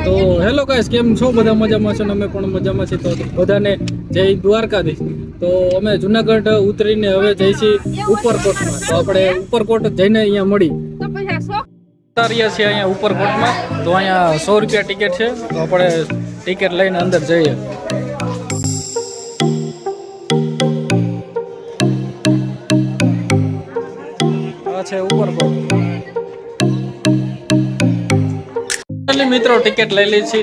તો hello guys, કેમ છો? બધા મજામાં છો ને અમે પણ મજામાં છીએ. તો બધાને જય દ્વારકાધીશ. તો અમે જુનાગઢ ઉતરીને હવે જઈશી ઉપરકોટમાં. તો આપણે ઉપરકોટ જઈને અહીંયા મળી ઉતારીએ છીએ અહીંયા ઉપરકોટમાં. તો અહીંયા 100 રૂપિયા ટિકિટ છે. તો આપણે ટિકિટ લઈને અંદર જઈએ. આ છે ઉપરકોટ. મિત્રો ટિકિટ લઈ લીધી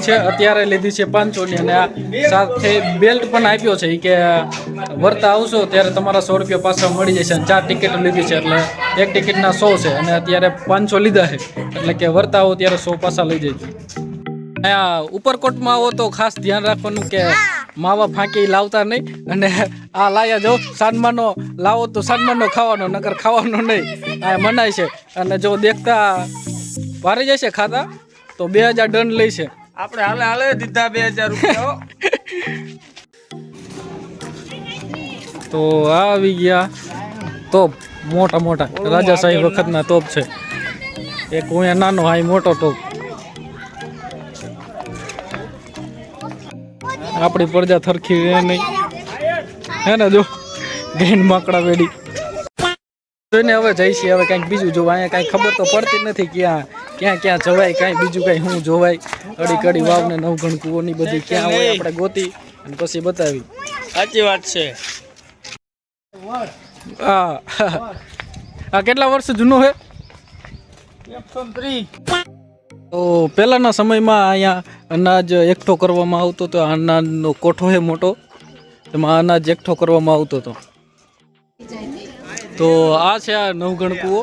છે. અત્યારે લીધી છે 500 ની, અને આ સાથે બેલ્ટ પણ આપ્યો છે કે વર્તા આવશો ત્યારે તમારા 100 રૂપિયા પાછા મળી જશે. અને 4 ટિકિટ લીધી છે એટલે એક ટિકિટના 100 છે, અને અત્યારે 500 લીધા છે એટલે કે વર્તા આવો ત્યારે 100 પાછા લઈ જજો. અહીંયા ઉપરકોટમાં આવો તો ખાસ ધ્યાન રાખવાનું કે માવા ફાંકી લાવતા નહીં, અને આ લાયા જો સાનમાનો લાવો તો સાનમાનો ખાવાનો, નકર ખાવાનો નહીં. આ મનાય છે. અને જો દેખતા વારી જશે ખાતા તો 2000 દંડ લઈ છે. આપણે હાલે દીધા 2000 રૂપિયા. તો આવી ગયા તોપ, મોટા રાજાશાહી વખતના તોપ છે. એક હું નાનો, આ મોટો તોપ. આપણી પ્રજા થરખી રહે નહીં, હે ને? જો ગેંડ માકડા વેડી જોઈને હવે જઈશી. હવે કંઈક બીજું જોવા. અહીંયા કાંઈ ખબર તો પડતી નથી ક્યાં જવાય, કાંઈ બીજું કાંઈ શું જોવાય. કડી વાવ ને નવઘણ કુવોની બધી ક્યાં હોય આપણે ગોતી અને પછી બતાવી. સાચી વાત છે. આ કેટલા વર્ષ જૂનો છે? 130. તો પહેલાંના સમયમાં અહીંયા અનાજ એકઠો કરવામાં આવતો હતો. અનાજનો કોઠો છે મોટો, એમાં અનાજ એકઠો કરવામાં આવતો હતો. તો આ છે આ નવઘણ કૂવો,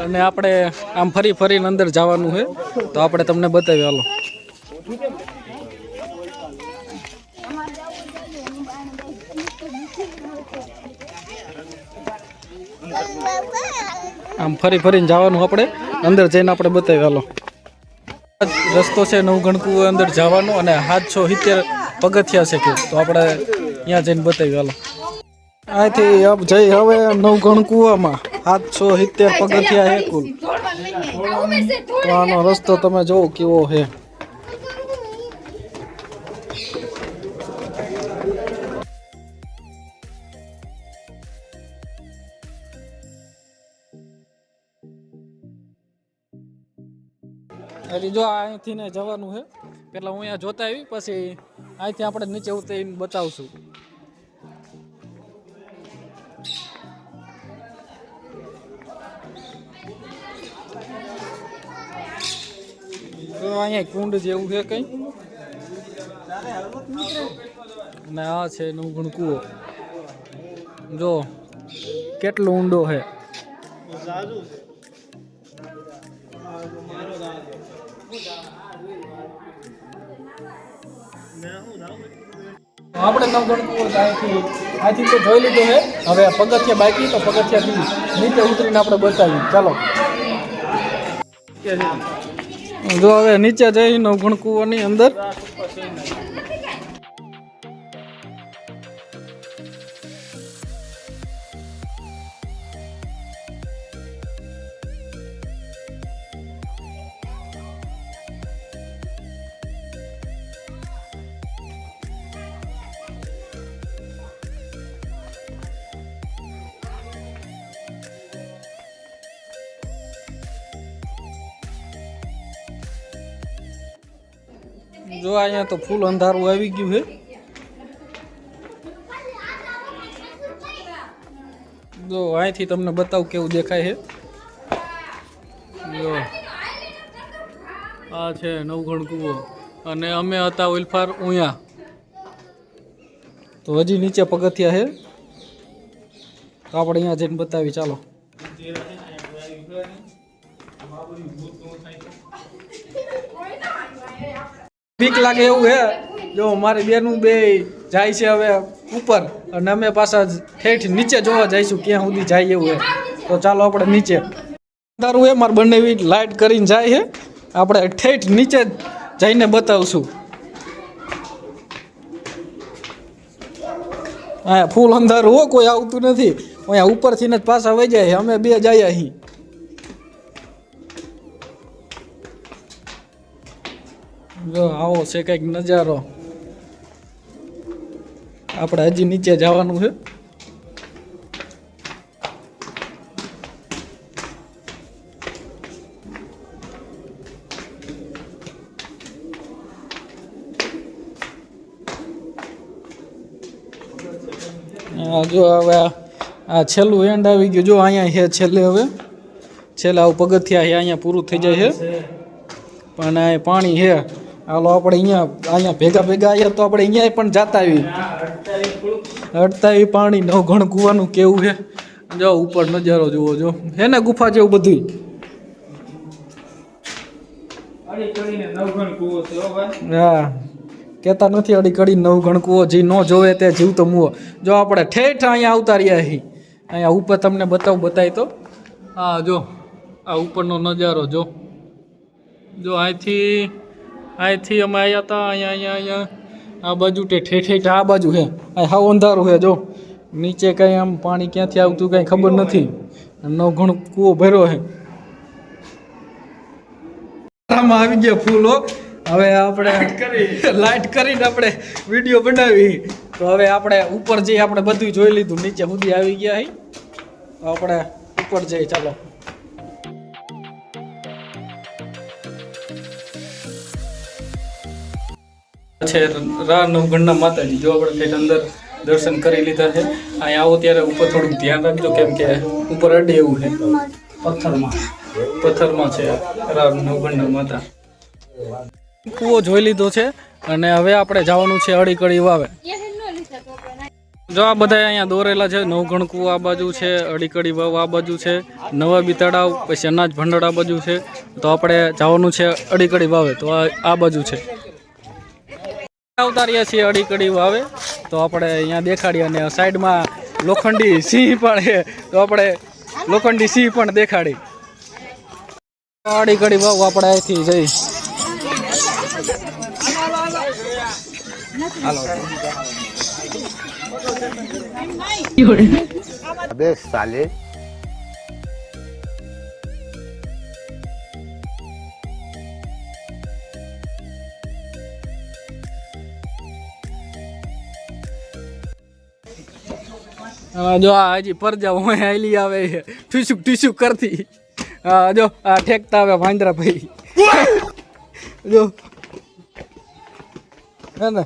અને આપણે આમ ફરીને અંદર જવાનું છે. તો આપણે તમને બતાવી. હાલો, આમ ફરીને જવાનું. આપણે અંદર જઈને આપણે બતાવી. હાલો, રસ્તો છે નવઘણ કૂવો અંદર જવાનો, અને 770 પગથિયા છે કે. તો આપણે ત્યાં જઈને બતાવી. હાલો, અહીંથી જઈ હવે નવઘણ કૂવામાં 770 પગથિયા છે કુલ. તો આનો રસ્તો તમે જોવો કેવો છે. હજી જો અહીંથી ને જવાનું છે. પેલા હું અહીંયા જોતા આવી, પછી અહીંથી આપણે નીચે ઉતરીને બતાવશું. તો અહીંયા કુંડ જેવું છે કંઈ, અને આ છે નવઘણ કૂવો. જો કેટલો ઊંડો છે. આપણે નવઘણ કૂવો અહીંથી તો જોઈ લીધો છે. હવે પગથિયા બાકી, તો પગથિયાથી નીચે ઉતરીને આપણે બતાવીએ. ચાલો, જો હવે નીચે જઈ નવઘણ કૂવાની અંદર. જો અહીંયા તો ફૂલ અંધારું આવી ગયું છે. જો અહીંથી તમને બતાવું કેવું દેખાય છે. જો આ છે નવઘણ કૂવો, અને અમે હતા ઉલફાર ઉયા. તો હજી નીચે પગથિયા છે, તો આપણે અહીંયા જઈને બતાવી. ચાલો, બીક લાગે એવું હે. જો મારી બેનું બે જાય છે હવે ઉપર, અને અમે પાછા ઠેઠ નીચે જોવા જઈશું ક્યાં સુધી જાય એવું હે. તો ચાલો આપણે નીચે. અંધારું હે, મારે બંને લાઇટ કરીને જાય છે. આપણે ઠેઠ નીચે જઈને બતાવશું. હા, ફૂલ અંધારું હો, કોઈ આવતું નથી. અહીંયા ઉપરથી જ પાછા વહી જાય. અમે બે જાય અહીં. જો આવો છે કંઈક નજારો. આપણે હજી નીચે જવાનું છે. જો હવે આ છેલ્લું એન્ડ આવી ગયું. જો અહીંયા છે છેલ્લે. હવે છેલ્લે આવું પગથિયા છે, અહીંયા પૂરું થઈ જાય છે. પણ આ પાણી છે. હાલો આપણે અહીંયા ભેગા આવ્યા તો આપણે અહીંયા પણ જાતા આવી. અડતા આવી પાણી નવઘણ કૂવાનું કેવું છે. જો ઉપર નજારો જુઓ. જો હે ને ગુફા જેવું બધું. હા, કેતા નથી અડી કડી નવઘણ કૂવો. જે ન જોવે તે જીવ તો મુવો. જો આપણે ઠેઠ અહીંયા આવતા રહ્યા છીએ. અહીંયા ઉપર તમને બતાવી તો. હા જો આ ઉપરનો નજારો જો. જો અહીંથી અમે આવ્યા હતા. અહીંયા આ બાજુ ઠેઠ આ બાજુ છે. આ હાવ અંધારું છે. જો નીચે કંઈ આમ પાણી ક્યાંથી આવતું કંઈ ખબર નથી. નવઘણ કૂવો ભર્યો છે. આમાં આવી ગયા ફૂલો. હવે આપણે લાઈટ કરીને આપણે વિડીયો બનાવી. તો હવે આપણે ઉપર જઈ. આપણે બધું જોઈ લીધું. નીચે સુધી આવી ગયા હી. તો આપણે ઉપર જઈએ. ચાલો. છે નવઘણના માતાજી. જો આપણે કંઈક અંદર દર્શન કરી લીધા છે. અહીંયા આવો ત્યારે ઉપર થોડુંક ધ્યાન રાખજો, કેમ કે ઉપર અડે એવું છે. પથ્થરમાં છે નવઘણના માતા. કૂવો જોઈ લીધો છે અને હવે આપણે જવાનું છે અડીકડી વાવે. જો આ બધા અહીંયા દોરેલા છે. નવઘણ કૂવો આ બાજુ છે, અડીકડી વાવ આ બાજુ છે, નવાબી તળાવ, પછી અનાજ ભંડાર આ બાજુ છે. તો આપણે જવાનું છે અડીકડી વાવે. તો આ બાજુ છે. આવતા રહ્યા છીએ અડીકડી વાવે. તો આપણે અહીંયા દેખાડીએ. અને સાઈડમાં લોખંડી સિંહ પણ છે. તો આપણે લોખંડી સિંહ પણ દેખાડી. અડીકડી વાવ આપણે અહીંથી જઈ. अबे साले જો આ હજી પરજા હું આયલી આવે છે ઠીસુક કરતી. હા જો આ ઠેકતા આવે વાંદરા ભાઈ. જો હે ને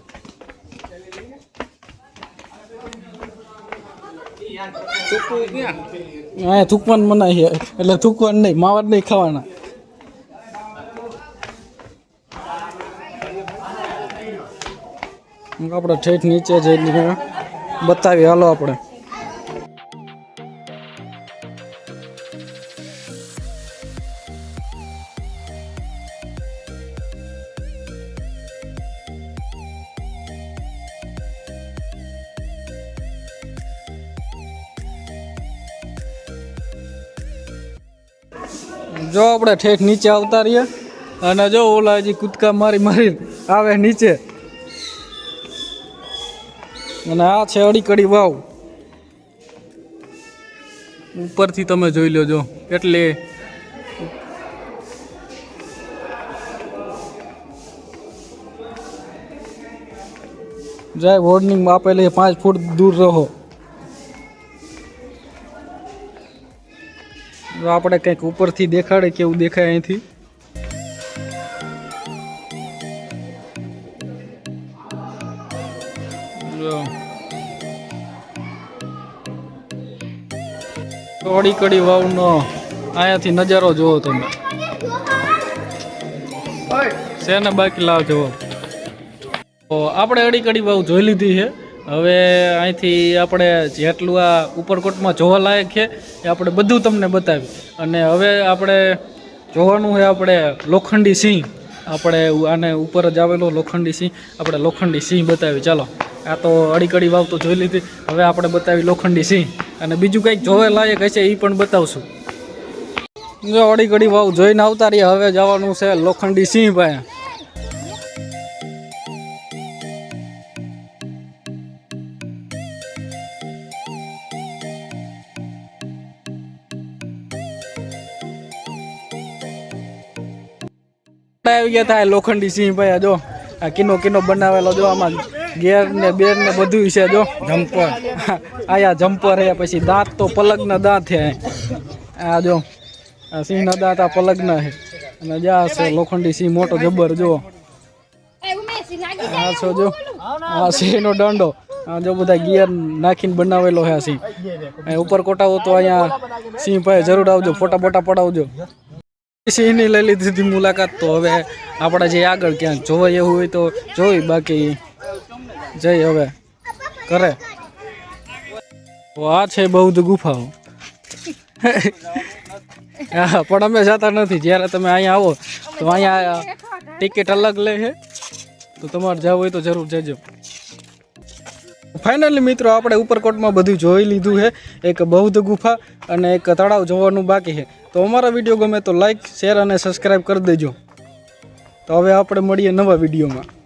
હા થૂકવાનું મનાય છે. એટલે થૂકવાનું નહીં, માવા નહીં ખાવાના. આપણે ઠેઠ નીચે જઈને બતાવી. હાલો આપણે જો આપણે ઠેઠ નીચે આવતા રહીએ. અને જો ઓલા હજી કૂદકા મારી આવે નીચે. અને આ છે અડીકડી વાવ. ઉપરથી તમે જોઈ લો. જો એટલે જાય વોર્નિંગ આપેલી 5 ફૂટ દૂર રહો. આપણે કંઈક ઉપરથી દેખાડે કેવું દેખાય અહીંથી. અડીકડી વાવનો અહીંયાથી નજારો જુઓ તમે. શેને બાકી લાવ જુઓ. આપણે અડીકડી વાવ જોઈ લીધી છે. હવે અહીંથી આપણે જેટલું આ ઉપરકોટમાં જોવાલાયક છે એ આપણે બધું તમને બતાવી. અને હવે આપણે જોવાનું છે આપણે લોખંડી સિંહ. આપણે આને ઉપર જ આવેલો લોખંડી સિંહ. આપણે લોખંડી સિંહ બતાવી. ચાલો. આ તો અડીકડી વાવ તો જોઈ લીધી. હવે આપણે બતાવી લોખંડી સિંહ. અને બીજું કંઈક જોવા લાયક હશે એ પણ બતાવશું. જો અડીકડી વાવ જોઈને આવતા રહ્યા. હવે જવાનું છે લોખંડી સિંહ પાસે. આવી ગયા હતા લોખંડી સિંહ ભાઈ જો આ કિનો કિનો બનાવેલો જો આમાં ગેર ને બેર ને બધું છે જો જમ્પર આયા જમ્પર હે પછી દાંત તો પલગના દાંત છે આ જો આ સિંહના દાંત આ પલગના છે અને જ્યાં છે લોખંડી સિંહ મોટો જબર જો આ છો જો આ સિંહનો દંડો આ જો બધા ગિયર નાખીને બનાવેલો છે આ સિંહ અહીં ઉપર કોટાવો તો અહીંયા સિંહ ભાઈ જરૂર આવજો ફોટા બોટા પડાવજો સિંહની લઈ લીધી હતી મુલાકાત તો હવે આપણે જે આગળ ક્યાંક જોવાય એવું હોય તો જોઈ બાકી જઈ હવે કરે તો આ છે બૌદ્ધ ગુફાઓ હા પણ અમે જતા નથી જ્યારે તમે અહીંયા આવો તો અહીંયા ટિકિટ અલગ લે છે તો તમારે જવું હોય તો જરૂર જજો ફાઇનલી મિત્રો આપણે ઉપરકોટમાં બધું જોઈ લીધું છે એક બૌદ્ધ ગુફા અને એક તળાવ જોવાનું બાકી છે તો અમારા વિડીયો ગમે તો લાઈક શેર અને સબસ્ક્રાઈબ કરી દેજો તો હવે આપણે મળીએ નવા વિડીયોમાં